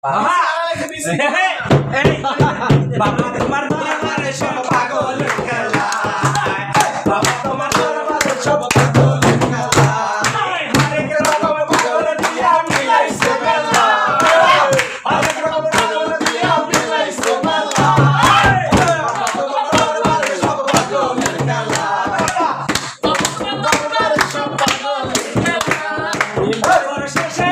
বাবা এই বাবা তোমার দরবারে সব পাগল খেলা বাবা তোমার দরবারে সব পাগল খেলা হরেক রকম পাগল দিয়া মিলাইছে মেলা হরেক রকম পাগল দিয়া মিলাইছে মেলা বাবা তোমার দরবারে সব পাগল খেলা বাবা তোমার দরবারে সব পাগল খেলা বছর শেষে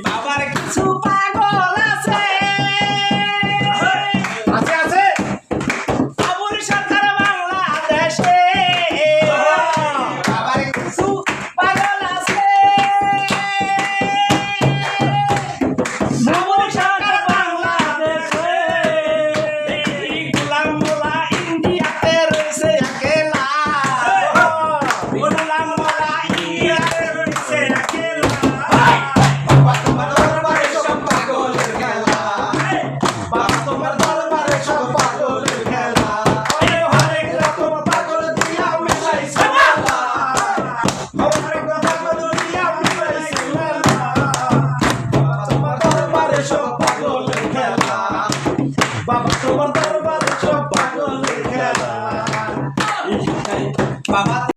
বাবার কিছু পাগল আছে আছে আছে আবুল সরকার বাংলাদেশে বাবার কিছু পাগল আছে আবুল সরকার বাংলাদেশে গোলাম মোলা ইন্ডিয়াতে রয়েছে একলা গোলাম মোলা ইন্ডিয়াতে রয়েছে একলা বাবা তোমার দরবারে সব পাগল খেলা বাবা